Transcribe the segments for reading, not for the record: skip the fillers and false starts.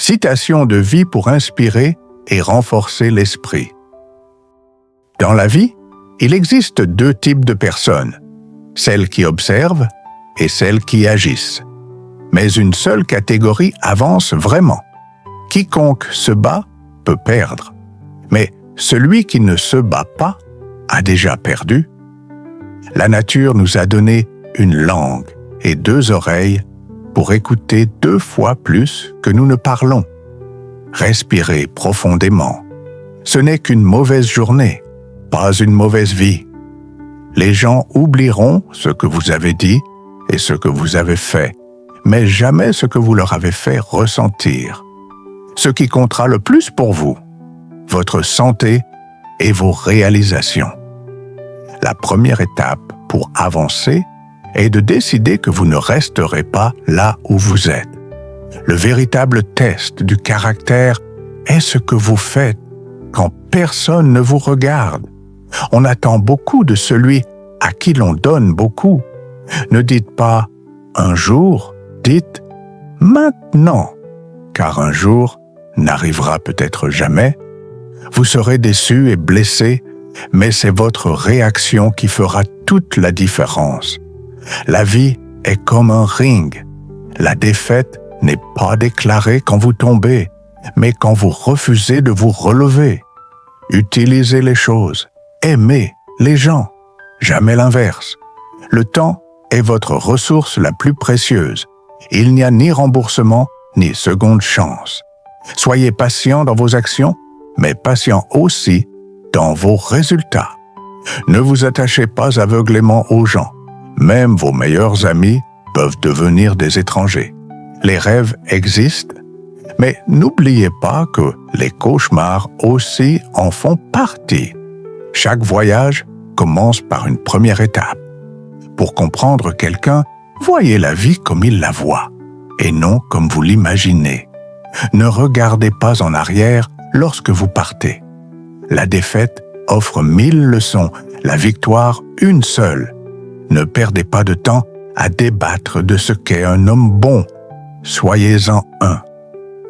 Citation de vie pour inspirer et renforcer l'esprit. Dans la vie, il existe 2 types de personnes, celles qui observent et celles qui agissent. Mais une seule catégorie avance vraiment. Quiconque se bat peut perdre. Mais celui qui ne se bat pas a déjà perdu. La nature nous a donné une langue et 2 oreilles pour écouter 2 fois plus que nous ne parlons. Respirez profondément. Ce n'est qu'une mauvaise journée, pas une mauvaise vie. Les gens oublieront ce que vous avez dit et ce que vous avez fait, mais jamais ce que vous leur avez fait ressentir. Ce qui comptera le plus pour vous, votre santé et vos réalisations. La première étape pour avancer est de décider que vous ne resterez pas là où vous êtes. Le véritable test du caractère est ce que vous faites quand personne ne vous regarde. On attend beaucoup de celui à qui l'on donne beaucoup. Ne dites pas « un jour », dites « maintenant », car un jour n'arrivera peut-être jamais. Vous serez déçu et blessé, mais c'est votre réaction qui fera toute la différence. La vie est comme un ring. La défaite n'est pas déclarée quand vous tombez, mais quand vous refusez de vous relever. Utilisez les choses, aimez les gens, jamais l'inverse. Le temps est votre ressource la plus précieuse. Il n'y a ni remboursement, ni seconde chance. Soyez patient dans vos actions, mais patient aussi dans vos résultats. Ne vous attachez pas aveuglément aux gens. Même vos meilleurs amis peuvent devenir des étrangers. Les rêves existent, mais n'oubliez pas que les cauchemars aussi en font partie. Chaque voyage commence par une première étape. Pour comprendre quelqu'un, voyez la vie comme il la voit, et non comme vous l'imaginez. Ne regardez pas en arrière lorsque vous partez. La défaite offre 1000 leçons, la victoire une seule. Ne perdez pas de temps à débattre de ce qu'est un homme bon. Soyez-en un.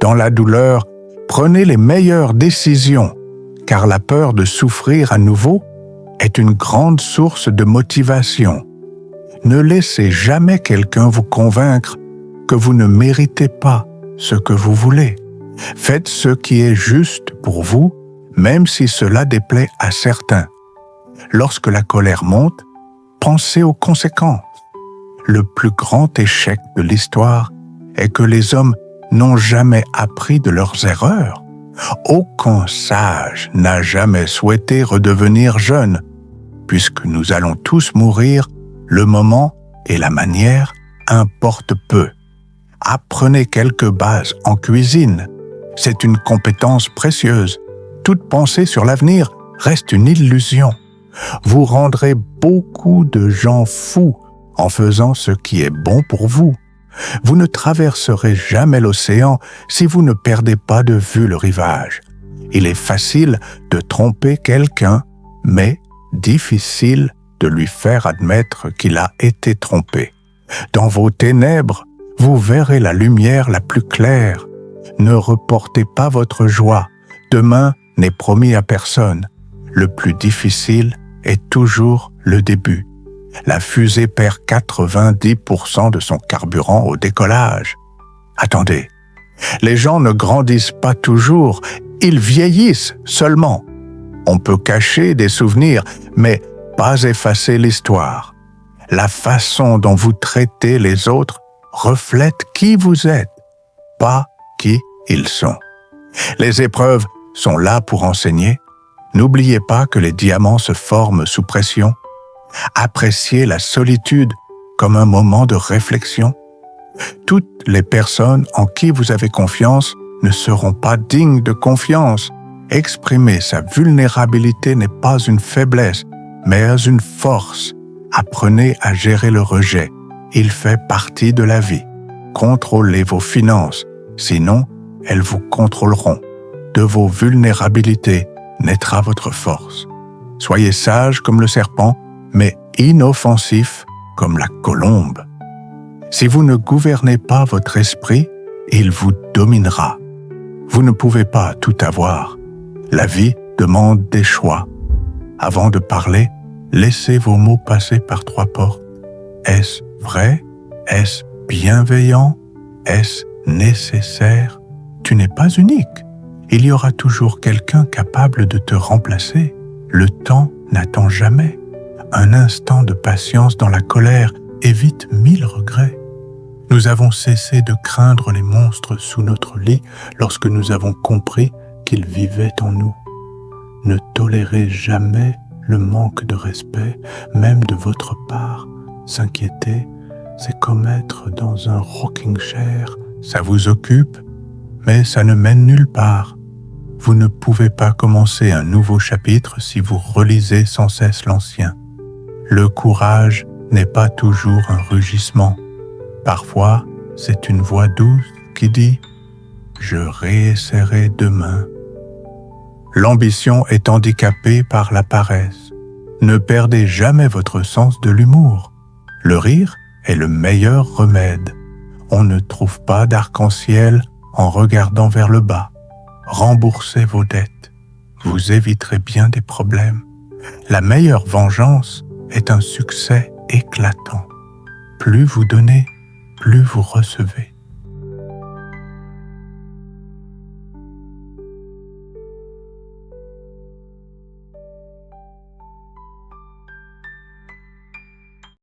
Dans la douleur, prenez les meilleures décisions, car la peur de souffrir à nouveau est une grande source de motivation. Ne laissez jamais quelqu'un vous convaincre que vous ne méritez pas ce que vous voulez. Faites ce qui est juste pour vous, même si cela déplaît à certains. Lorsque la colère monte, pensez aux conséquences. Le plus grand échec de l'histoire est que les hommes n'ont jamais appris de leurs erreurs. Aucun sage n'a jamais souhaité redevenir jeune. Puisque nous allons tous mourir, le moment et la manière importent peu. Apprenez quelques bases en cuisine. C'est une compétence précieuse. Toute pensée sur l'avenir reste une illusion. Vous rendrez beaucoup de gens fous en faisant ce qui est bon pour vous. Vous ne traverserez jamais l'océan si vous ne perdez pas de vue le rivage. Il est facile de tromper quelqu'un, mais difficile de lui faire admettre qu'il a été trompé. Dans vos ténèbres, vous verrez la lumière la plus claire. Ne reportez pas votre joie. Demain n'est promis à personne. Le plus difficile est toujours le début. La fusée perd 90% de son carburant au décollage. Attendez, les gens ne grandissent pas toujours, ils vieillissent seulement. On peut cacher des souvenirs, mais pas effacer l'histoire. La façon dont vous traitez les autres reflète qui vous êtes, pas qui ils sont. Les épreuves sont là pour enseigner. N'oubliez pas que les diamants se forment sous pression. Appréciez la solitude comme un moment de réflexion. Toutes les personnes en qui vous avez confiance ne seront pas dignes de confiance. Exprimer sa vulnérabilité n'est pas une faiblesse, mais une force. Apprenez à gérer le rejet. Il fait partie de la vie. Contrôlez vos finances, sinon elles vous contrôleront. De vos vulnérabilités naîtra votre force. Soyez sage comme le serpent, mais inoffensif comme la colombe. Si vous ne gouvernez pas votre esprit, il vous dominera. Vous ne pouvez pas tout avoir. La vie demande des choix. Avant de parler, laissez vos mots passer par 3 portes. Est-ce vrai? Est-ce bienveillant? Est-ce nécessaire? Tu n'es pas unique. Il y aura toujours quelqu'un capable de te remplacer. Le temps n'attend jamais. Un instant de patience dans la colère évite 1000 regrets. Nous avons cessé de craindre les monstres sous notre lit lorsque nous avons compris qu'ils vivaient en nous. Ne tolérez jamais le manque de respect, même de votre part. S'inquiéter, c'est comme être dans un rocking chair. Ça vous occupe, mais ça ne mène nulle part. Vous ne pouvez pas commencer un nouveau chapitre si vous relisez sans cesse l'ancien. Le courage n'est pas toujours un rugissement. Parfois, c'est une voix douce qui dit « Je réessayerai demain ». L'ambition est handicapée par la paresse. Ne perdez jamais votre sens de l'humour. Le rire est le meilleur remède. On ne trouve pas d'arc-en-ciel en regardant vers le bas. Remboursez vos dettes. Vous éviterez bien des problèmes. La meilleure vengeance est un succès éclatant. Plus vous donnez, plus vous recevez.